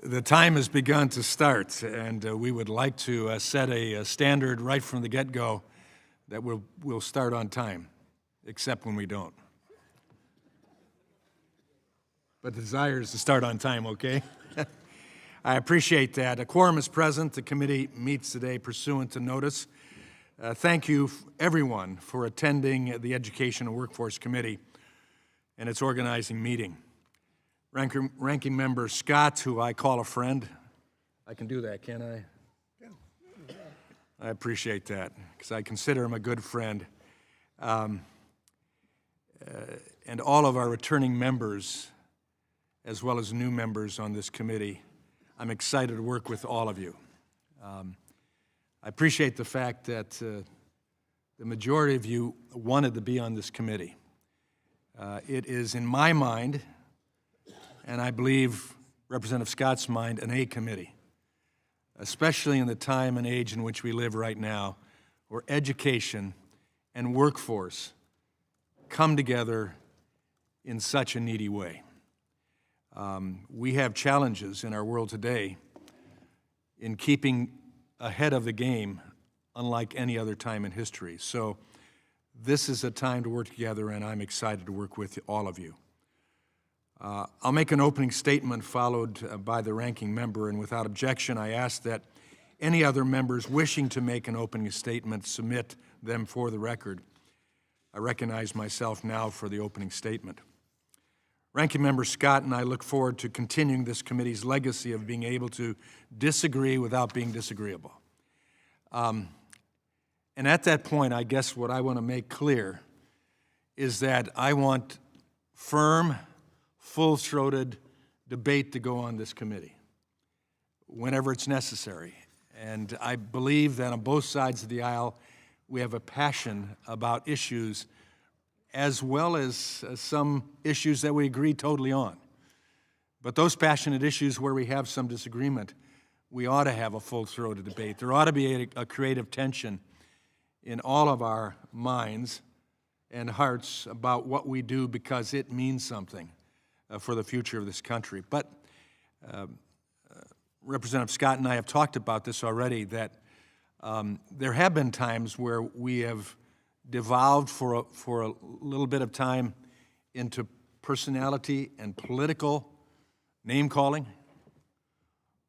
The time has begun to start, and we would like to set a standard right from the get-go that we'll start on time, except when we don't. But the desire is to start on time, okay? I appreciate that. A quorum is present. The committee meets today pursuant to notice. Thank you, everyone, for attending the Education and Workforce Committee and its organizing meeting. Ranking Member Scott, who I call a friend. I can do that, can't I? Yeah. I appreciate that, because I consider him a good friend. And all of our returning members, as well as new members on this committee. I'm excited to work with all of you. I appreciate the fact that the majority of you wanted to be on this committee. It is, in my mind, and I believe Representative Scott's mind, an A committee, especially in the time and age in which we live right now, where education and workforce come together in such a needy way. We have challenges in our world today in keeping ahead of the game unlike any other time in history. So this is a time to work together, and I'm excited to work with all of you. I'll make an opening statement followed by the ranking member, and without objection, I ask that any other members wishing to make an opening statement submit them for the record. I recognize myself now for the opening statement. Ranking Member Scott and I look forward to continuing this committee's legacy of being able to disagree without being disagreeable. And at that point, I guess what I want to make clear is that I want firm, full-throated debate to go on this committee whenever it's necessary. And I believe that on both sides of the aisle, we have a passion about issues as well as some issues that we agree totally on. But those passionate issues where we have some disagreement, we ought to have a full-throated debate. There ought to be a creative tension in all of our minds and hearts about what we do because it means something for the future of this country. But Representative Scott and I have talked about this already, that there have been times where we have devolved for a little bit of time into personality and political name-calling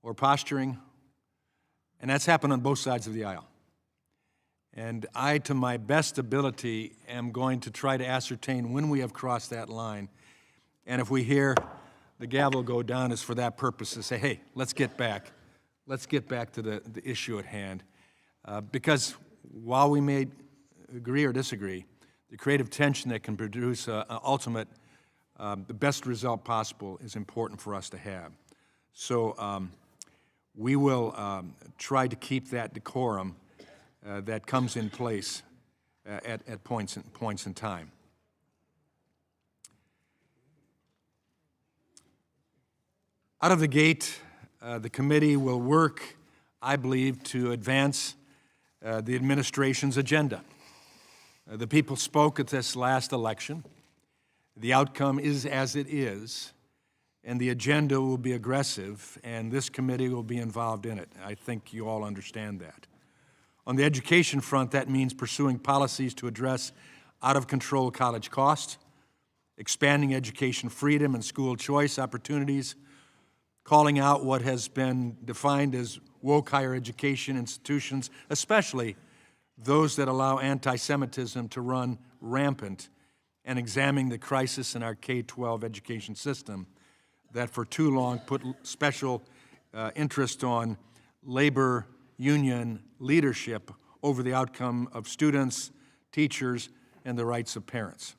or posturing, and that's happened on both sides of the aisle. And I, to my best ability, am going to try to ascertain when we have crossed that line, and if we hear the gavel go down, is for that purpose, to say, hey, let's get back to the issue at hand. Because while we may agree or disagree, the creative tension that can produce the best result possible is important for us to have. So we will try to keep that decorum that comes in place at points in time. Out of the gate, the committee will work, I believe, to advance the administration's agenda. The people spoke at this last election. The outcome is as it is, and the agenda will be aggressive, and this committee will be involved in it. I think you all understand that. On the education front, that means pursuing policies to address out-of-control college costs, expanding education freedom and school choice opportunities, calling out what has been defined as woke higher education institutions, especially those that allow anti-Semitism to run rampant, and examining the crisis in our K-12 education system that for too long put special interest on labor union leadership over the outcome of students, teachers, and the rights of parents.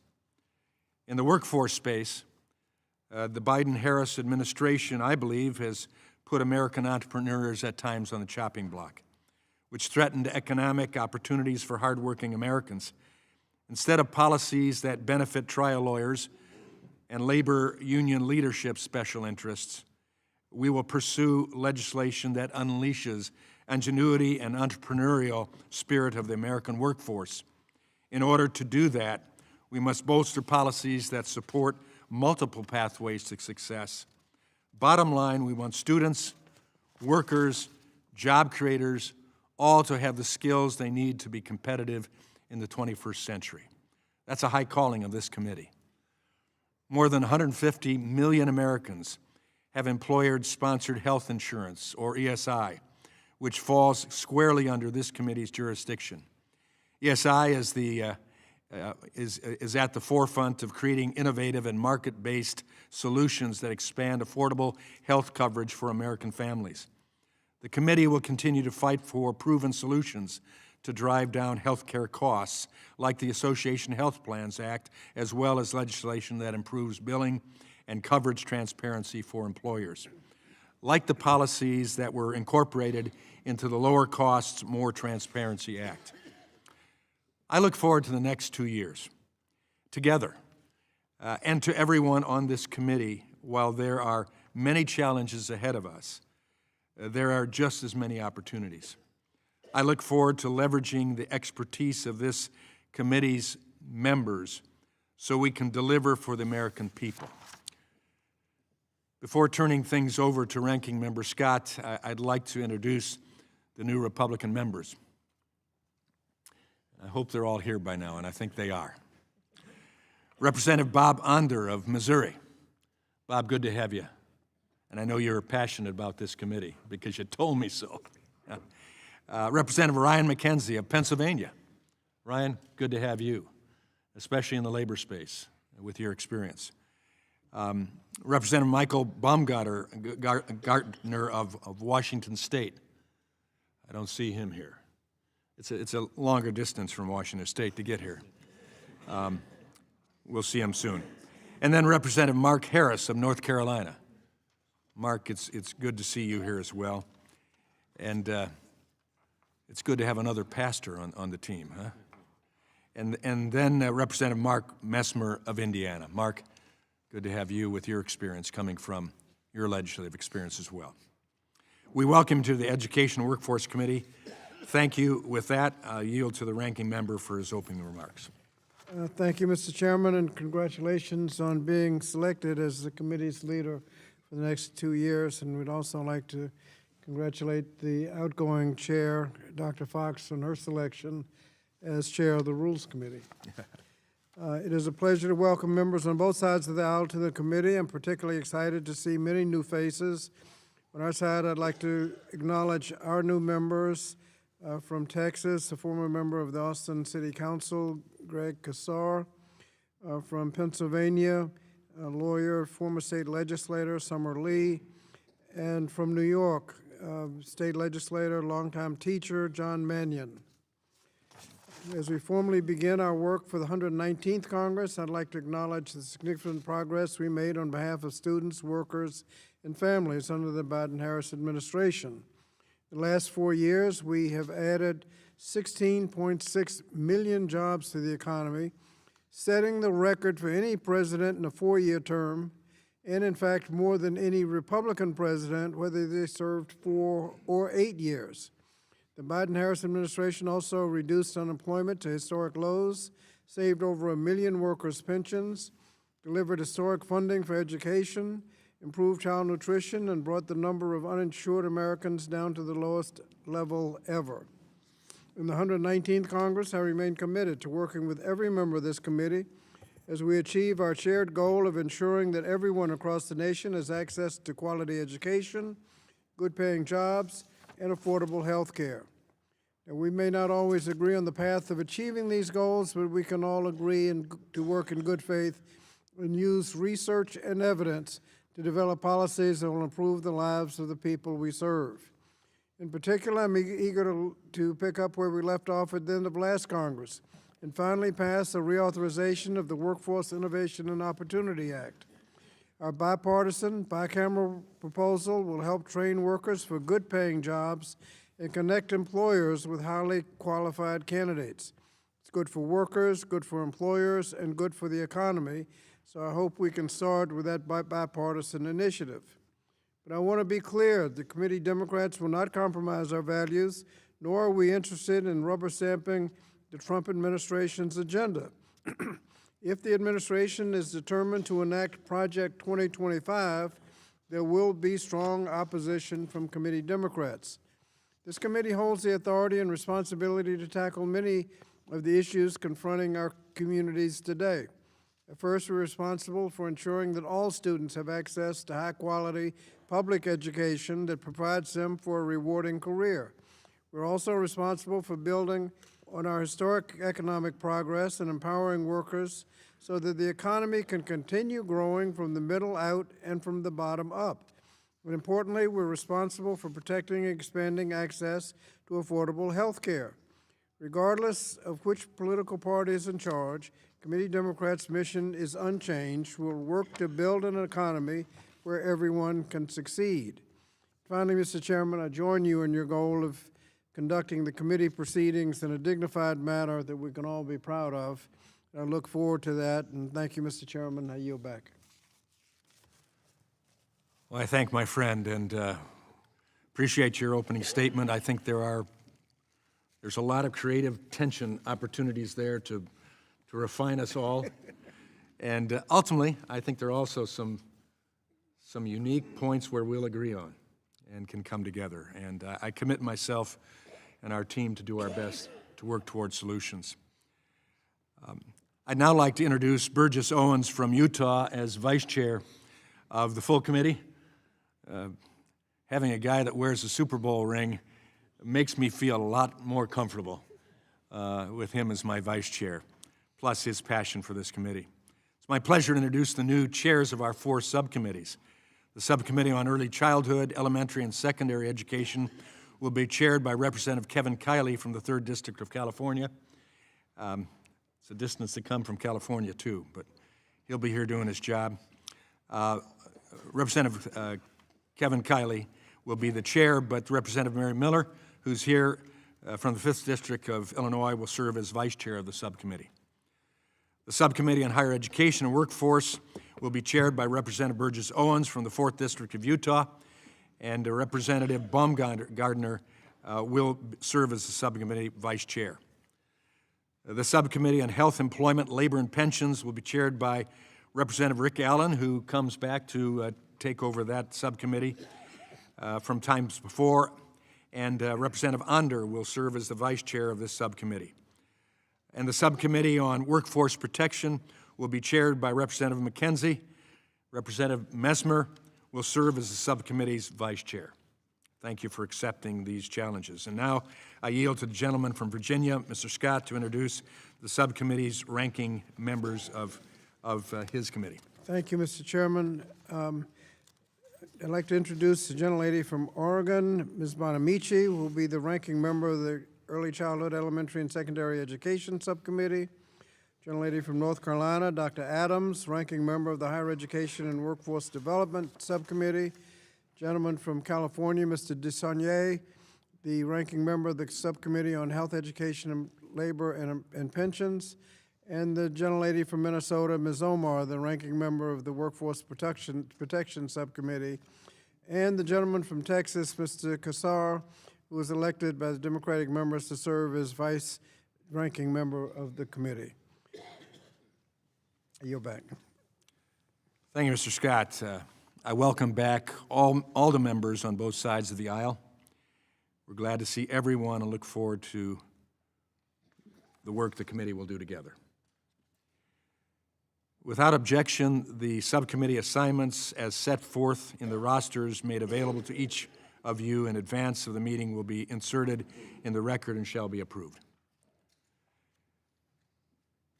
In the workforce space, the Biden-Harris administration, I believe, has put American entrepreneurs at times on the chopping block, which threatened economic opportunities for hardworking Americans. Instead of policies that benefit trial lawyers and labor union leadership special interests, we will pursue legislation that unleashes ingenuity and entrepreneurial spirit of the American workforce. In order to do that, we must bolster policies that support multiple pathways to success. Bottom line, we want students, workers, job creators, all to have the skills they need to be competitive in the 21st century. That's a high calling of this committee. More than 150 million Americans have employer-sponsored health insurance, or ESI, which falls squarely under this committee's jurisdiction. ESI is at the forefront of creating innovative and market-based solutions that expand affordable health coverage for American families. The committee will continue to fight for proven solutions to drive down health care costs, like the Association Health Plans Act, as well as legislation that improves billing and coverage transparency for employers, like the policies that were incorporated into the Lower Costs, More Transparency Act. I look forward to the next 2 years together, and to everyone on this committee. While there are many challenges ahead of us, there are just as many opportunities. I look forward to leveraging the expertise of this committee's members so we can deliver for the American people. Before turning things over to Ranking Member Scott, I'd like to introduce the new Republican members. I hope they're all here by now, and I think they are. Representative Bob Onder of Missouri. Bob, good to have you. And I know you're passionate about this committee because you told me so. Representative Ryan McKenzie of Pennsylvania. Ryan, good to have you, especially in the labor space with your experience. Representative Michael Baumgartner of Washington State. I don't see him here. It's a longer distance from Washington State to get here. We'll see him soon. And then Representative Mark Harris of North Carolina. Mark, it's good to see you here as well. And it's good to have another pastor on the team, huh? And then Representative Mark Messmer of Indiana. Mark, good to have you with your experience coming from your legislative experience as well. We welcome you to the Education and Workforce Committee. Thank you. With that, I'll yield to the ranking member for his opening remarks. Thank you, Mr. Chairman, and congratulations on being selected as the committee's leader for the next 2 years. And we'd also like to congratulate the outgoing chair, Dr. Fox, on her selection as chair of the Rules Committee. It is a pleasure to welcome members on both sides of the aisle to the committee. I'm particularly excited to see many new faces. On our side, I'd like to acknowledge our new members from Texas, a former member of the Austin City Council, Greg Kassar. From Pennsylvania, a lawyer, former state legislator, Summer Lee. And from New York, state legislator, longtime teacher, John Mannion. As we formally begin our work for the 119th Congress, I'd like to acknowledge the significant progress we made on behalf of students, workers, and families under the Biden-Harris administration. In the last 4 years, we have added 16.6 million jobs to the economy, setting the record for any president in a 4-year term, and in fact, more than any Republican president, whether they served 4 or 8 years. The Biden-Harris administration also reduced unemployment to historic lows, saved over 1 million workers' pensions, delivered historic funding for education, improved child nutrition, and brought the number of uninsured Americans down to the lowest level ever. In the 119th Congress, I remain committed to working with every member of this committee as we achieve our shared goal of ensuring that everyone across the nation has access to quality education, good-paying jobs, and affordable health care. And we may not always agree on the path of achieving these goals, but we can all agree to work in good faith and use research and evidence to develop policies that will improve the lives of the people we serve. In particular, I'm eager to pick up where we left off at the end of last Congress and finally pass a reauthorization of the Workforce Innovation and Opportunity Act. Our bipartisan, bicameral proposal will help train workers for good-paying jobs and connect employers with highly qualified candidates. It's good for workers, good for employers, and good for the economy, so I hope we can start with that bipartisan initiative. But I want to be clear, the committee Democrats will not compromise our values, nor are we interested in rubber stamping the Trump administration's agenda. If the administration is determined to enact Project 2025, there will be strong opposition from committee Democrats. This committee holds the authority and responsibility to tackle many of the issues confronting our communities today. At first, we're responsible for ensuring that all students have access to high-quality public education that provides them for a rewarding career. We're also responsible for building on our historic economic progress and empowering workers so that the economy can continue growing from the middle out and from the bottom up. But importantly, we're responsible for protecting and expanding access to affordable health care. Regardless of which political party is in charge, Committee Democrats' mission is unchanged. We'll work to build an economy where everyone can succeed. Finally, Mr. Chairman, I join you in your goal of conducting the committee proceedings in a dignified manner that we can all be proud of. I look forward to that, and thank you, Mr. Chairman. I yield back. Well, I thank my friend and appreciate your opening statement. I think there are There's a lot of creative tension opportunities there to refine us all. And ultimately, I think there are also some unique points where we'll agree on and can come together. And I commit myself and our team to do our best to work towards solutions. I'd now like to introduce Burgess Owens from Utah as Vice Chair of the full committee. Having a guy that wears a Super Bowl ring makes me feel a lot more comfortable with him as my Vice Chair, plus his passion for this committee. It's my pleasure to introduce the new chairs of our 4 subcommittees. The Subcommittee on Early Childhood, Elementary, and Secondary Education will be chaired by Representative Kevin Kiley from the 3rd District of California. It's a distance to come from California, too, but he'll be here doing his job. Representative Kevin Kiley will be the chair, but Representative Mary Miller, who's here from the 5th District of Illinois, will serve as vice chair of the subcommittee. The Subcommittee on Higher Education and Workforce will be chaired by Representative Burgess Owens from the 4th District of Utah, and Representative Baumgardner will serve as the subcommittee vice chair. The Subcommittee on Health, Employment, Labor, and Pensions will be chaired by Representative Rick Allen, who comes back to take over that subcommittee from times before, and Representative Onder will serve as the vice chair of this subcommittee. And the Subcommittee on Workforce Protection will be chaired by Representative McKenzie. Representative Messmer will serve as the subcommittee's vice chair. Thank you for accepting these challenges. And now I yield to the gentleman from Virginia, Mr. Scott, to introduce the subcommittee's ranking members of his committee. Thank you, Mr. Chairman. I'd like to introduce the gentlelady from Oregon, Ms. Bonamici, who will be the ranking member of the Early Childhood, Elementary, and Secondary Education Subcommittee. Gentlelady from North Carolina, Dr. Adams, ranking member of the Higher Education and Workforce Development Subcommittee. Gentleman from California, Mr. Desaulniers, the ranking member of the Subcommittee on Health, Education, and Labor and Pensions. And the gentlelady from Minnesota, Ms. Omar, the ranking member of the Workforce Protection Subcommittee. And the gentleman from Texas, Mr. Kassar, who was elected by the Democratic members to serve as vice ranking member of the committee. I yield back. Thank you, Mr. Scott. I welcome back all the members on both sides of the aisle. We're glad to see everyone and look forward to the work the committee will do together. Without objection, the subcommittee assignments as set forth in the rosters made available to each of you in advance of the meeting will be inserted in the record and shall be approved.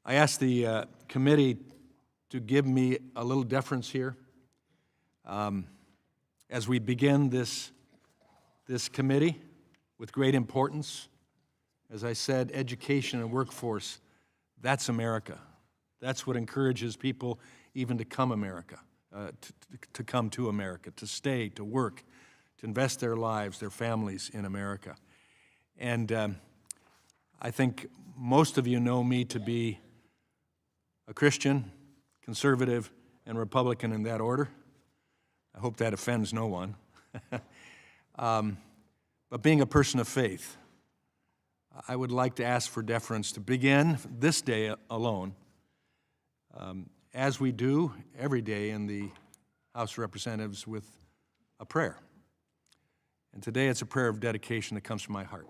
I ask the committee to give me a little deference here. As we begin this committee with great importance, as I said, education and workforce, that's America. That's what encourages people even to come to come to America, to stay, to work, to invest their lives, their families in America. And I think most of you know me to be a Christian, conservative, and Republican in that order. I hope that offends no one. But being a person of faith, I would like to ask for deference to begin this day alone, as we do every day in the House of Representatives, with a prayer. And today it's a prayer of dedication that comes from my heart.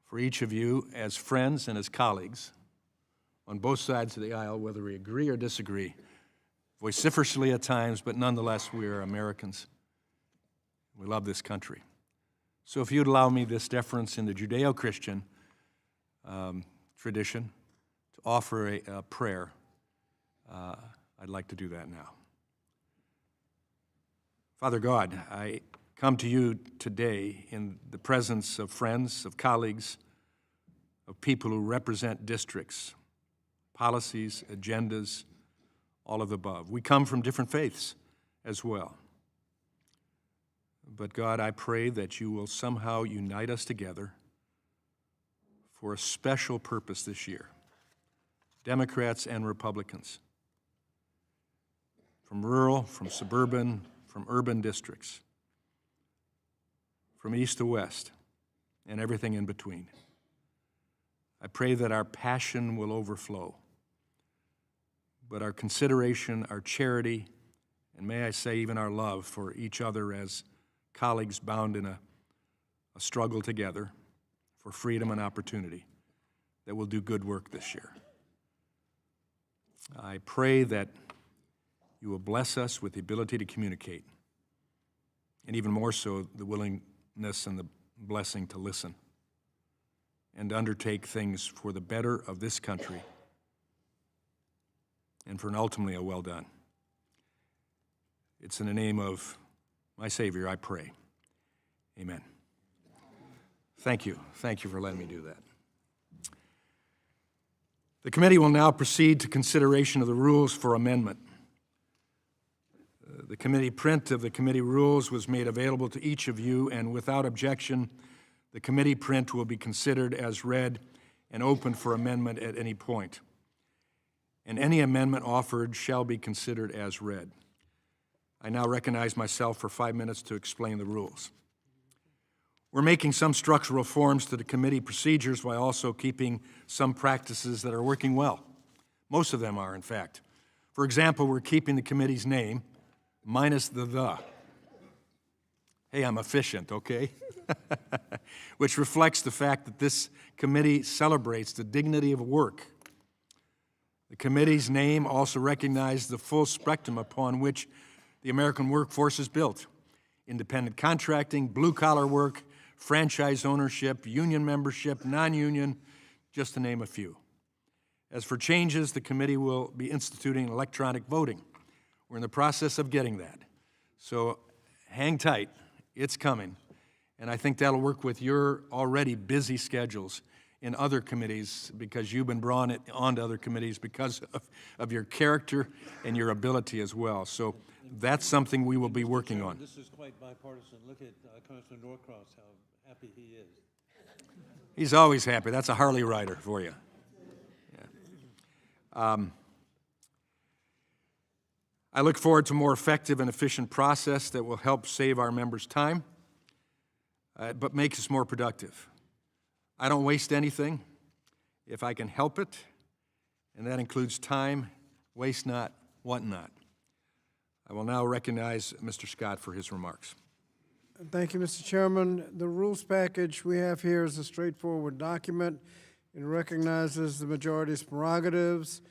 For each of you, as friends and as colleagues, on both sides of the aisle, whether we agree or disagree, vociferously at times, but nonetheless, we are Americans. We love this country. So if you'd allow me this deference in the Judeo-Christian tradition to offer a prayer, I'd like to do that now. Father God, I come to you today in the presence of friends, of colleagues, of people who represent districts, policies, agendas, all of the above. We come from different faiths as well. But God, I pray that you will somehow unite us together for a special purpose this year, Democrats and Republicans, from rural, from suburban, from urban districts, from east to west, and everything in between. I pray that our passion will overflow, but our consideration, our charity, and may I say even our love for each other as colleagues bound in a struggle together for freedom and opportunity, that will do good work this year. I pray that you will bless us with the ability to communicate, and even more so, the willingness and the blessing to listen and to undertake things for the better of this country and for an ultimately a well done. It's in the name of my Savior I pray. Amen. Thank you. Thank you for letting me do that. The committee will now proceed to consideration of the rules for amendment. The committee print of the committee rules was made available to each of you, and without objection, the committee print will be considered as read and open for amendment at any point. And any amendment offered shall be considered as read. I now recognize myself for 5 minutes to explain the rules. We're making some structural reforms to the committee procedures while also keeping some practices that are working well. Most of them are, in fact. For example, we're keeping the committee's name minus the. Hey, I'm efficient, okay? Which reflects the fact that this committee celebrates the dignity of work. The committee's name also recognizes the full spectrum upon which the American workforce is built: independent contracting, blue-collar work, franchise ownership, union membership, non-union, just to name a few. As for changes, the committee will be instituting electronic voting. We're in the process of getting that. So hang tight, it's coming. And I think that'll work with your already busy schedules in other committees, because you've been brought onto other committees because of your character and your ability as well. So that's something we will be working on. This is quite bipartisan. Look at Congressman Norcross, how happy he is. He's always happy. That's a Harley rider for you. Yeah. I look forward to a more effective and efficient process that will help save our members time, but makes us more productive. I don't waste anything if I can help it, and that includes time. Waste not, want not. I will now recognize Mr. Scott for his remarks. Thank you, Mr. Chairman. The rules package we have here is a straightforward document. It recognizes the majority's prerogatives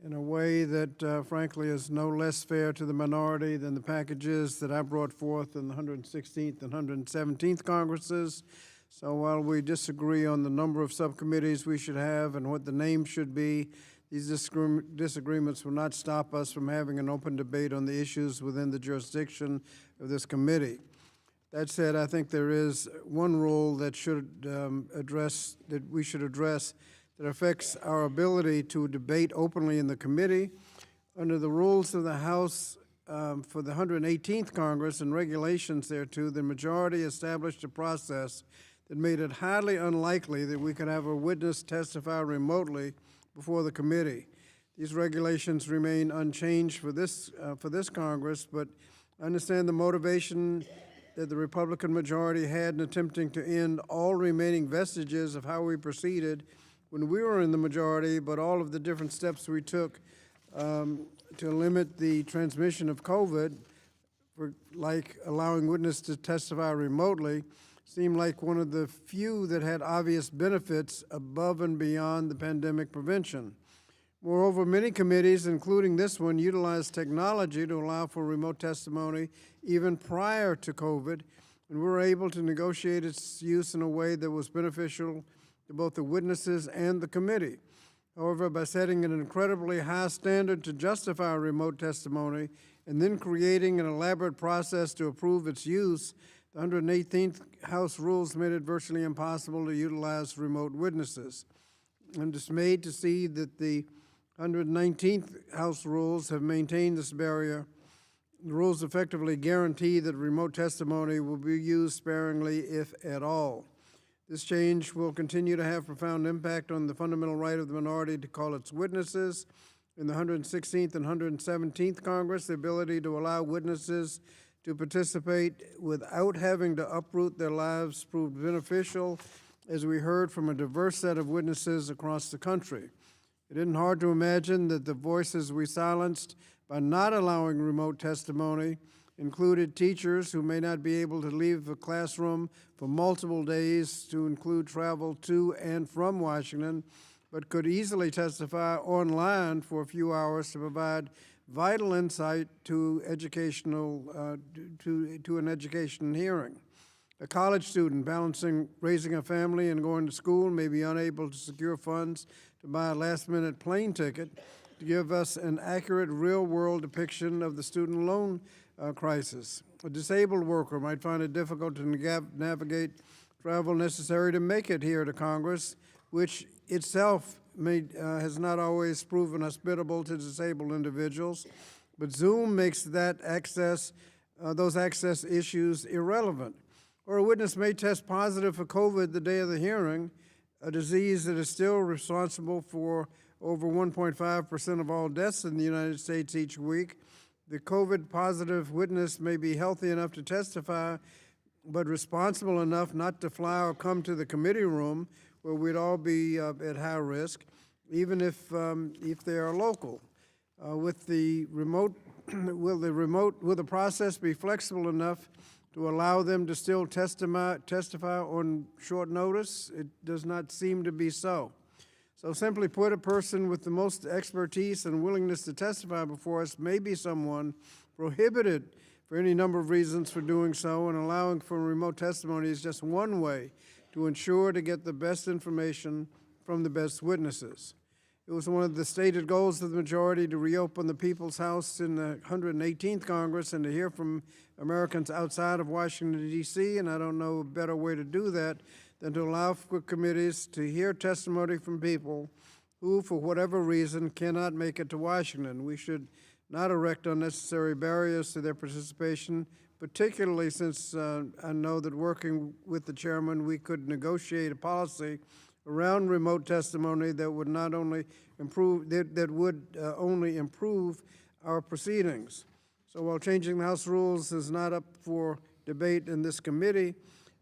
in a way that, frankly, is no less fair to the minority than the packages that I brought forth in the 116th and 117th Congresses. So while we disagree on the number of subcommittees we should have and what the name should be, these disagreements will not stop us from having an open debate on the issues within the jurisdiction of this committee. That said, I think there is one rule that we should address that affects our ability to debate openly in the committee. Under the rules of the House for the 118th Congress and regulations thereto, the majority established a process that made it highly unlikely that we could have a witness testify remotely before the committee. These regulations remain unchanged for this Congress, but I understand the motivation that the Republican majority had in attempting to end all remaining vestiges of how we proceeded when we were in the majority, but all of the different steps we took to limit the transmission of COVID, like allowing witnesses to testify remotely, seemed like one of the few that had obvious benefits above and beyond the pandemic prevention. Moreover, many committees, including this one, utilized technology to allow for remote testimony even prior to COVID, and we were able to negotiate its use in a way that was beneficial to both the witnesses and the committee. However, by setting an incredibly high standard to justify remote testimony and then creating an elaborate process to approve its use, the 118th House rules made it virtually impossible to utilize remote witnesses. I'm dismayed to see that the 119th House rules have maintained this barrier. The rules effectively guarantee that remote testimony will be used sparingly, if at all. This change will continue to have profound impact on the fundamental right of the minority to call its witnesses. In the 116th and 117th Congress, the ability to allow witnesses to participate without having to uproot their lives proved beneficial as we heard from a diverse set of witnesses across the country. It isn't hard to imagine that the voices we silenced by not allowing remote testimony included teachers who may not be able to leave the classroom for multiple days to include travel to and from Washington, but could easily testify online for a few hours to provide vital insight to an education hearing. A college student balancing raising a family and going to school may be unable to secure funds to buy a last-minute plane ticket to give us an accurate real-world depiction of the student loan crisis. A disabled worker might find it difficult to navigate travel necessary to make it here to Congress, which itself has not always proven hospitable to disabled individuals, but Zoom makes that those access issues irrelevant. Or a witness may test positive for COVID the day of the hearing, a disease that is still responsible for over 1.5% of all deaths in the United States each week. The COVID positive witness may be healthy enough to testify, but responsible enough not to fly or come to the committee room where we'd all be at high risk, even if they are local. Will the process be flexible enough to allow them to still testify on short notice? It does not seem to be so. So simply put, a person with the most expertise and willingness to testify before us may be someone prohibited for any number of reasons for doing so, and allowing for remote testimony is just one way to ensure to get the best information from the best witnesses. It was one of the stated goals of the majority to reopen the People's House in the 118th Congress and to hear from Americans outside of Washington, D.C., and I don't know a better way to do that than to allow for committees to hear testimony from people who, for whatever reason, cannot make it to Washington. We should not erect unnecessary barriers to their participation, particularly since I know that working with the chairman, we could negotiate a policy around remote testimony that would not only improve, that would only improve our proceedings. So while changing the House rules is not up for debate in this committee,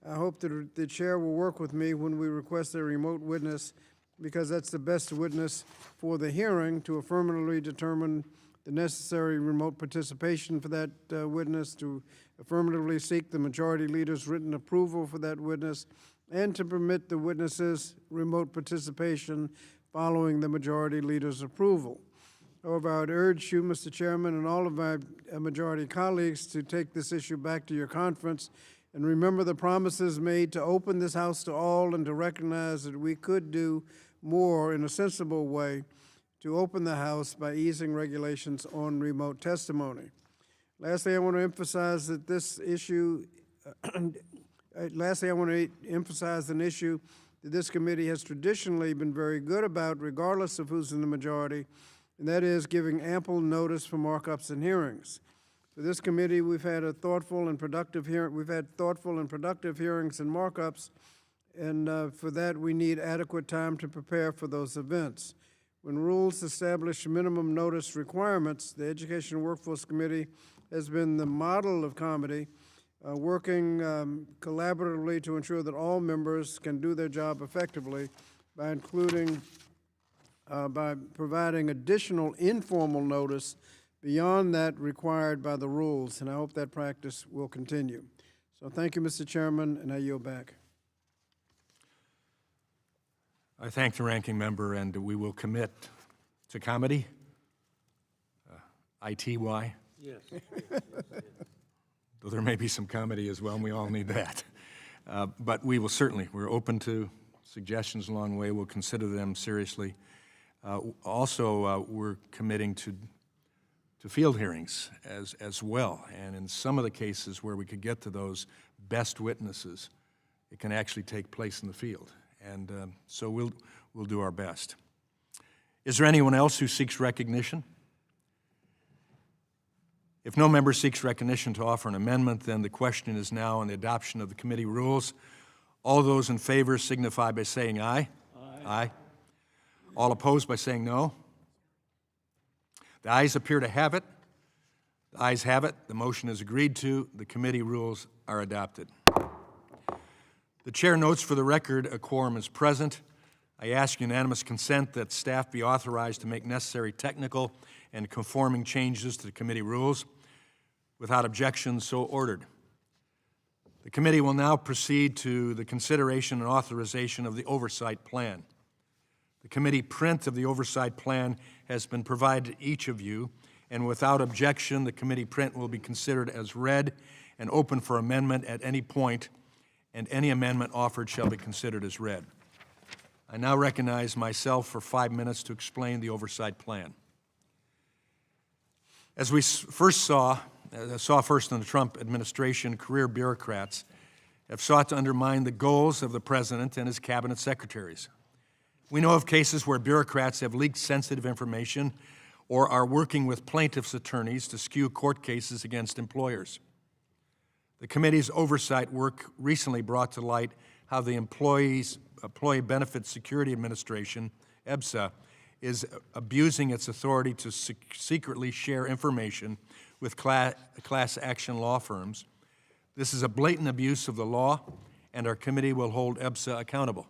I hope that the chair will work with me when we request a remote witness, because that's the best witness for the hearing to affirmatively determine the necessary remote participation for that witness, to affirmatively seek the majority leader's written approval for that witness, and to permit the witness's remote participation following the majority leader's approval. However, I would urge you, Mr. Chairman, and all of my majority colleagues to take this issue back to your conference and remember the promises made to open this House to all, and to recognize that we could do more in a sensible way to open the House by easing regulations on remote testimony. Lastly, I want to emphasize that this issue an issue that this committee has traditionally been very good about, regardless of who's in the majority, and that is giving ample notice for markups and hearings. For this committee, we've had thoughtful and productive hearings and markups, and for that we need adequate time to prepare for those events. When rules establish minimum notice requirements, the Education Workforce Committee has been the model of comedy, working collaboratively to ensure that all members can do their job effectively by providing additional informal notice beyond that required by the rules, and I hope that practice will continue. So thank you, Mr. Chairman, and I yield back. I thank the ranking member, and we will commit to comedy, ITY. Yes. Though there may be some comedy as well, and we all need that. But we will certainly, we're open to suggestions along the way. We'll consider them seriously. Also, we're committing to field hearings as well. And in some of the cases where we could get to those best witnesses, it can actually take place in the field. And so we'll do our best. Is there anyone else who seeks recognition? If no member seeks recognition to offer an amendment, then the question is now on the adoption of the committee rules. All those in favor signify by saying aye. Aye. Aye. All opposed by saying no. The ayes appear to have it. The ayes have it. The motion is agreed to. The committee rules are adopted. The chair notes for the record a quorum is present. I ask unanimous consent that staff be authorized to make necessary technical and conforming changes to the committee rules. Without objection, so ordered. The committee will now proceed to the consideration and authorization of the Oversight Plan. The committee print of the Oversight Plan has been provided to each of you, and without objection, the committee print will be considered as read and open for amendment at any point, and any amendment offered shall be considered as read. I now recognize myself for 5 minutes to explain the Oversight Plan. As we first saw in the Trump administration, career bureaucrats have sought to undermine the goals of the president and his cabinet secretaries. We know of cases where bureaucrats have leaked sensitive information or are working with plaintiffs' attorneys to skew court cases against employers. The committee's oversight work recently brought to light how the Employee Benefit Security Administration, EBSA, is abusing its authority to secretly share information with class action law firms. This is a blatant abuse of the law, and our committee will hold EBSA accountable.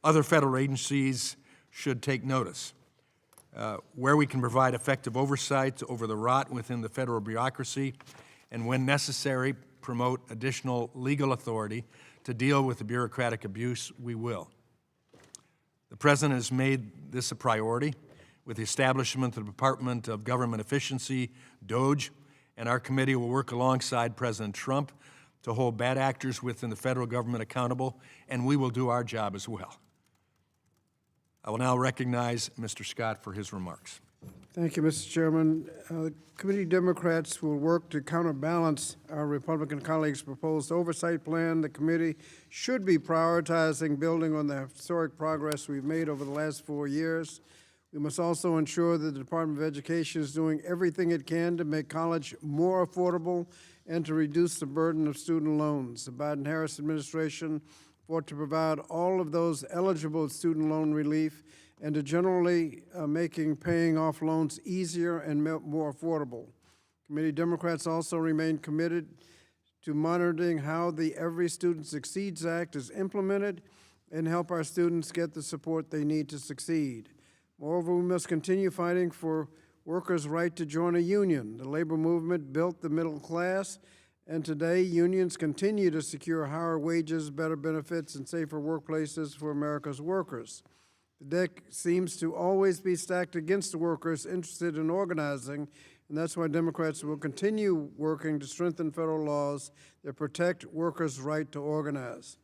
Other federal agencies should take notice. Where we can provide effective oversight over the rot within the federal bureaucracy, and when necessary, promote additional legal authority to deal with the bureaucratic abuse, we will. The President has made this a priority with the establishment of the Department of Government Efficiency, DOGE, and our committee will work alongside President Trump to hold bad actors within the federal government accountable, and we will do our job as well. I will now recognize Mr. Scott for his remarks. Thank you, Mr. Chairman. Committee Democrats will work to counterbalance our Republican colleagues' proposed oversight plan. The committee should be prioritizing building on the historic progress we've made over the last 4 years. We must also ensure that the Department of Education is doing everything it can to make college more affordable and to reduce the burden of student loans. The Biden-Harris administration fought to provide all of those eligible student loan relief and to generally making paying off loans easier and more affordable. Committee Democrats also remain committed to monitoring how the Every Student Succeeds Act is implemented and help our students get the support they need to succeed. Moreover, we must continue fighting for workers' right to join a union. The labor movement built the middle class, and today unions continue to secure higher wages, better benefits, and safer workplaces for America's workers. The deck seems to always be stacked against the workers interested in organizing, and that's why Democrats will continue working to strengthen federal laws that protect workers' right to organize.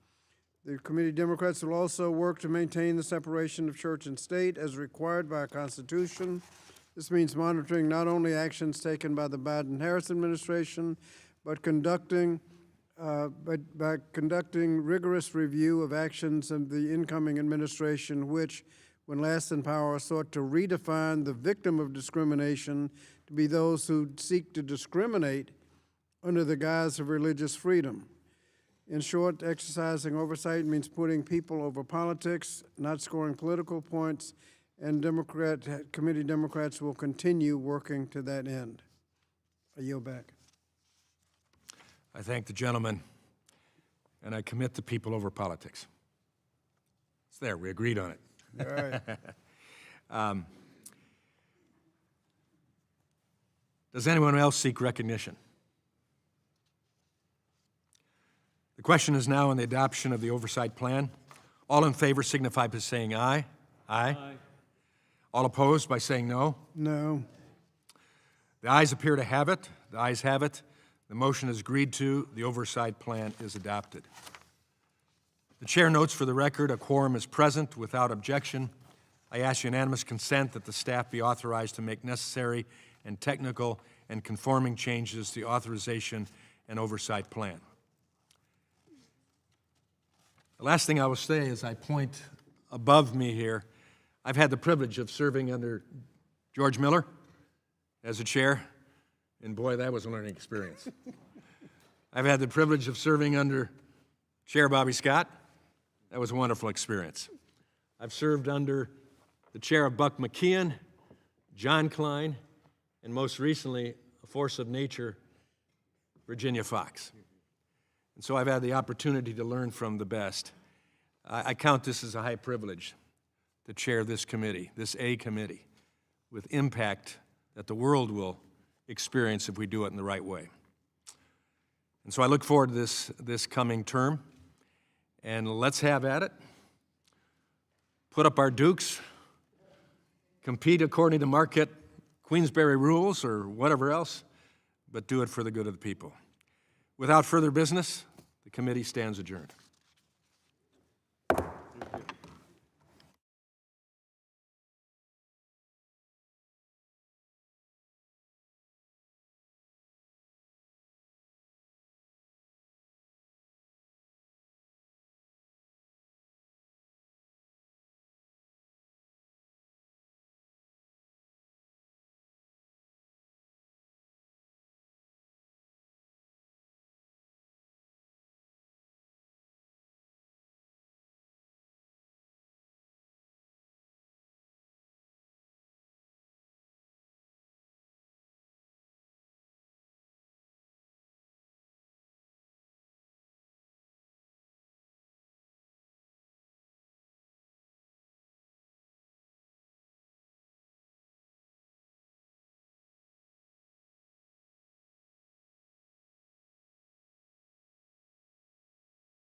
The committee Democrats will also work to maintain the separation of church and state as required by our Constitution. This means monitoring not only actions taken by the Biden-Harris administration, but by conducting rigorous review of actions of the incoming administration, which, when last in power, sought to redefine the victim of discrimination to be those who seek to discriminate under the guise of religious freedom. In short, exercising oversight means putting people over politics, not scoring political points, and committee Democrats will continue working to that end. I yield back. I thank the gentleman, and I commit to people over politics. It's there. We agreed on it. All right. Does anyone else seek recognition? The question is now on the adoption of the oversight plan. All in favor signify by saying aye. Aye. Aye. All opposed by saying no. No. The ayes appear to have it. The ayes have it. The motion is agreed to. The oversight plan is adopted. The chair notes for the record a quorum is present without objection. I ask unanimous consent that the staff be authorized to make necessary and technical and conforming changes to the authorization and oversight plan. The last thing I will say as I point above me here, I've had the privilege of serving under George Miller as a chair, and boy, that was a learning experience. I've had the privilege of serving under Chair Bobby Scott. That was a wonderful experience. I've served under the chair of Buck McKeon, John Klein, and most recently, a force of nature, Virginia Fox. And so I've had the opportunity to learn from the best. I count this as a high privilege to chair this committee, this A committee, with impact that the world will experience if we do it in the right way. And so I look forward to this coming term, and let's have at it. Put up our dukes, compete according to market Queensberry rules or whatever else, but do it for the good of the people. Without further business, the committee stands adjourned.